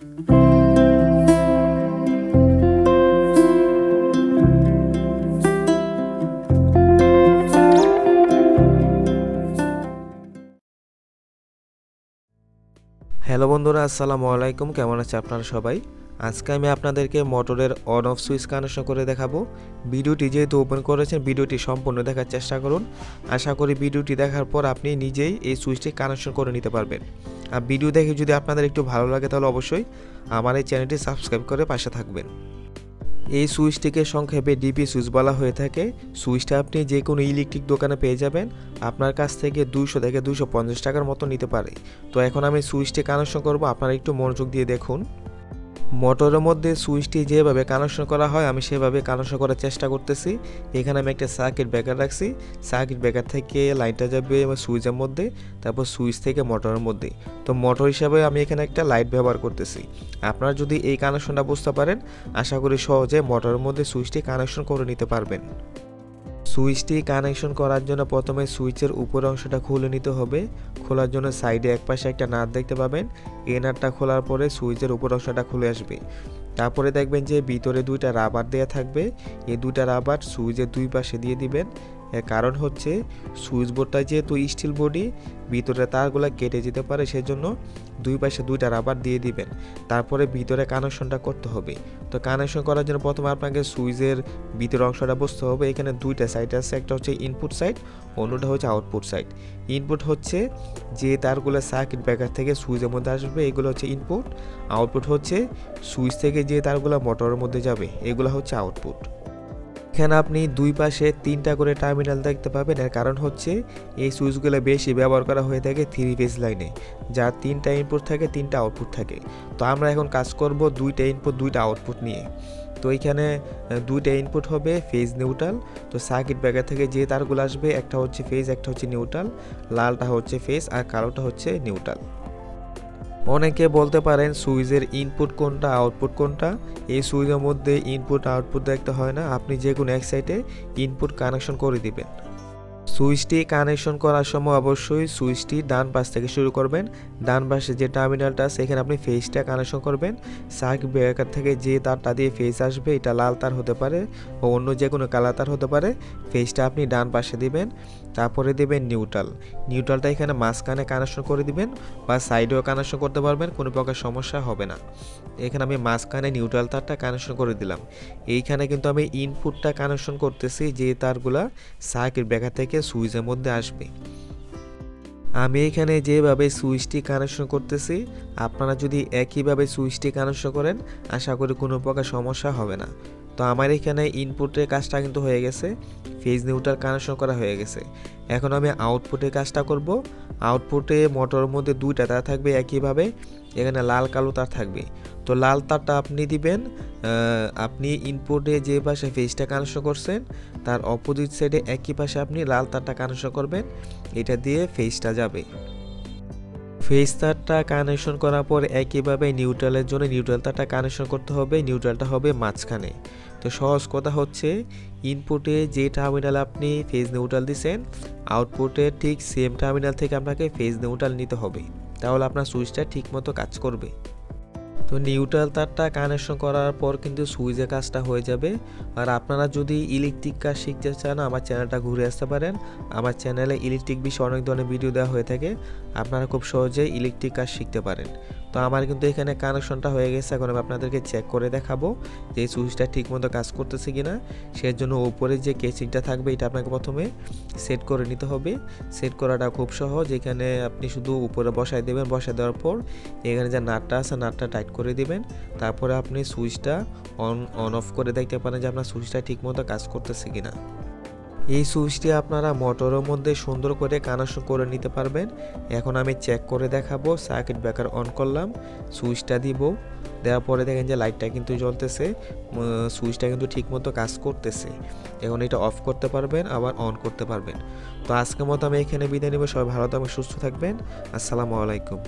Hello বন্ধুরা, আসসালামু আলাইকুম। কেমন আছে আপনারা সবাই? আজকে আমি আপনাদেরকে মোটরের অন অফ সুইচ কানেকশন করে দেখাবো। ভিডিওটি যেহেতু ওপেন করেছেন, ভিডিওটি সম্পূর্ণ দেখার চেষ্টা করুন। আশা করি ভিডিওটি দেখার পর আপনি নিজেই এই সুইচটি কানেকশন করে নিতে পারবেন। আর ভিডিও দেখে যদি আপনাদের একটু ভালো লাগে তাহলে অবশ্যই আমার এই চ্যানেলটি সাবস্ক্রাইব করে পাশে থাকবেন। এই সুইচটিকে সংক্ষেপে ডিপি সুইচ বলা হয়ে থাকে। সুইচটা আপনি যে কোনো ইলেকট্রিক দোকানে পেয়ে যাবেন। আপনার কাছ থেকে 200 থেকে 250 টাকার মতো নিতে পারে। তো এখন আমি সুইচটি কানেকশন করব, আপনারা একটু মনোযোগ দিয়ে দেখুন। মোটরের মধ্যে সুইচটি যেভাবে কানেকশন করা হয় আমি সেভাবে কানেকশন করার চেষ্টা করতেছি। এখানে আমি একটা সার্কিট ব্রেকার রাখছি। সার্কিট ব্রেকার থেকে লাইনটা যাবে সুইচের মধ্যে, তারপর সুইচ থেকে মোটরের মধ্যে। তো মোটর হিসাবে আমি এখানে একটা লাইট ব্যবহার করতেছি। আপনারা যদি এই কানেকশনটা বুঝতে পারেন, আশা করি সহজে মোটরের মধ্যে সুইচটি কানেকশন করে নিতে পারবেন। সুইচটি কানেকশন করার জন্য প্রথমে সুইচের উপরের অংশটা খুলে নিতে হবে। খোলার জন্য সাইডে একপাশে একটা নাট দেখতে পাবেন। এই নাটটা খোলার পরে সুইচের উপর অংশটা খুলে আসবে। তারপরে দেখবেন যে ভিতরে দুইটা রাবার দেওয়া থাকবে। এই দুইটা রাবার সুইচের দুই পাশে দিয়ে দিবেন। এর কারণ হচ্ছে সুইচ বোর্ডটা যেহেতু স্টিল বডি, ভিতরে তারগুলো কেটে যেতে পারে, সেজন্য দুই পাশে দুইটা রাবার দিয়ে দিবেন। তারপরে ভিতরে কানেকশনটা করতে হবে। তো কানেকশন করার জন্য প্রথমে আপনাকে সুইচের ভিতরের অংশটা বুঝতে হবে। এখানে দুইটা সাইড আছে, একটা হচ্ছে ইনপুট সাইড, অন্যটা হচ্ছে আউটপুট সাইড। ইনপুট হচ্ছে যে তারগুলো সার্কিট ব্রেকার থেকে সুইচের মধ্যে আসবে, এগুলো হচ্ছে ইনপুট। আউটপুট হচ্ছে সুইচ থেকে যে তারগুলো মোটরের মধ্যে যাবে, এগুলো হচ্ছে আউটপুট। এখানে আপনি দুই পাশে তিনটা করে টার্মিনাল দেখতে পাবেন। এর কারণ হচ্ছে এই সুইচগুলো বেশি ব্যবহার করা হয়ে থাকে 3 ফেজ লাইনে, যার তিনটা ইনপুট থাকে, তিনটা আউটপুট থাকে। তো আমরা এখন কাজ করব দুইটা ইনপুট দুইটা আউটপুট নিয়ে। তো এইখানে দুইটা ইনপুট হবে ফেজ নিউট্রাল। তো সার্কিট ব্রেকার থেকে যে তারগুলো আসবে, একটা হচ্ছে ফেজ, একটা হচ্ছে নিউট্রাল। লালটা হচ্ছে ফেজ আর কালোটা হচ্ছে নিউট্রাল। অনেকে বলতে পারেন সুইচের ইনপুট কোনটা আউটপুট কোনটা। এই সুইচের মধ্যে ইনপুট আউটপুট দেখতে হয় না, আপনি যে কোনো এক সাইডে ইনপুট কানেকশন করে দিবেন। সুইচটি কানেকশন করার সময় অবশ্যই সুইচটি ডান পাশ থেকে শুরু করবেন। ডান পাশে যে টার্মিনালটা আছে সেখানে আপনি ফেজটা কানেকশন করবেন। সার্কিট ব্রেকার থেকে যে তারটা দিয়ে ফেজ আসবে, এটা লাল তার হতে পারে ও অন্য যে কোনো কালার তার হতে পারে। ফেজটা আপনি ডান পাশে দিবেন। তারপরে দেবেন নিউট্রাল। নিউট্রালটা এখানে মাঝখানে কানেকশন করে দিবেন, বা সাইডেও কানেকশন করতে পারবেন, কোনো প্রকার সমস্যা হবে না। এখানে আমি মাঝখানে নিউট্রাল তারটা কানেকশন করে দিলাম। এইখানে কিন্তু আমি ইনপুটটা কানেকশন করতেছি, যে তারগুলা সার্কিট ব্রেকার থেকে সুইচের মধ্যে আসবে। আমি এখানে যেভাবে সুইচটি কানেকশন করতেছি, আপনারা যদি একইভাবে সুইচটি কানেকশন করেন, আশা করি কোনো প্রকার সমস্যা হবে না। তো আমার এখানে ইনপুটের কাজটা কিন্তু হয়ে গেছে, ফেজ নিউট্রাল কানেকশন করা হয়ে গেছে। এখন আমি আউটপুটের কাজটা করব। আউটপুটে মোটরের মধ্যে দুইটা তার থাকবে একইভাবে, এখানে লাল কালো তার থাকবে। তো লাল তারটা আপনি দিবেন, আপনি ইনপুটে যে পাশে ফেজটা কানেকশন করছেন তার অপোজিট সাইডে একই পাশে আপনি লাল তারটা কানেকশন করবেন। এটা দিয়ে ফেজটা যাবে। ফেজ তারটা কানেকশন করার পর একইভাবে নিউট্রালের জন্য নিউট্রাল তারটা কানেকশন করতে হবে। নিউট্রালটা হবে মাঝখানে। তো সহজ কথা হচ্ছে, ইনপুটে যে টার্মিনাল আপনি ফেজ নিউট্রাল দিছেন, আউটপুটে ঠিক সেম টার্মিনাল থেকে আপনাকে ফেজ নিউট্রাল নিতে হবে, তাহলে আপনার সুইচটা ঠিকমতো কাজ করবে। তো নিউট্রাল তারটা কানেকশন করার পর কিন্তু সুইচের কাজটা হয়ে যাবে। আর আপনারা যদি ইলেকট্রিক কাজ শিখতে চান, আমার চ্যানেলটা ঘুরে আসতে পারেন। আমার চ্যানেলে ইলেকট্রিক বিষয়ে অনেক ধরনের ভিডিও দেওয়া হয়ে থাকে, আপনারা খুব সহজেই ইলেকট্রিক কাজ শিখতে পারেন। তো আমার কিন্তু এখানে কানেকশনটা হয়ে গেছে। এখন আমি আপনাদেরকে চেক করে দেখাবো যে এই সুইচটা ঠিকমতো কাজ করতেছে কিনা। সেই জন্য উপরে যে কেসিংটা থাকবে, এটা আপনাকে প্রথমে সেট করে নিতে হবে। সেট করাটা খুব সহজ। এখানে আপনি শুধু উপরে বসায় দেবেন। বসায় দেওয়ার পর এখানে যে নাটটা আছে, নাটটা টাইট করে দিবেন। তারপরে আপনি সুইচটা অন অফ করে দেখতে পারেন যে আপনার সুইচটা ঠিকমতো কাজ করতেছে কিনা। এই সুইচটি আপনারা মোটরের মধ্যে সুন্দর করে কানেকশন করে নিতে পারবেন। এখন আমি চেক করে দেখাবো। সার্কিট ব্রেকার অন করলাম, সুইচটা দিব। দেওয়ার পরে দেখেন যে লাইটটা কিন্তু জ্বলতেছে, সুইচটা কিন্তু ঠিকমতো কাজ করতেছে। এখন এটা অফ করতে পারবেন, আবার অন করতে পারবেন। তো আজকের মতো আমি এখানে বিদায় নেব। সবাই ভালো থাকবেন, সুস্থ থাকবেন। আসসালামু আলাইকুম।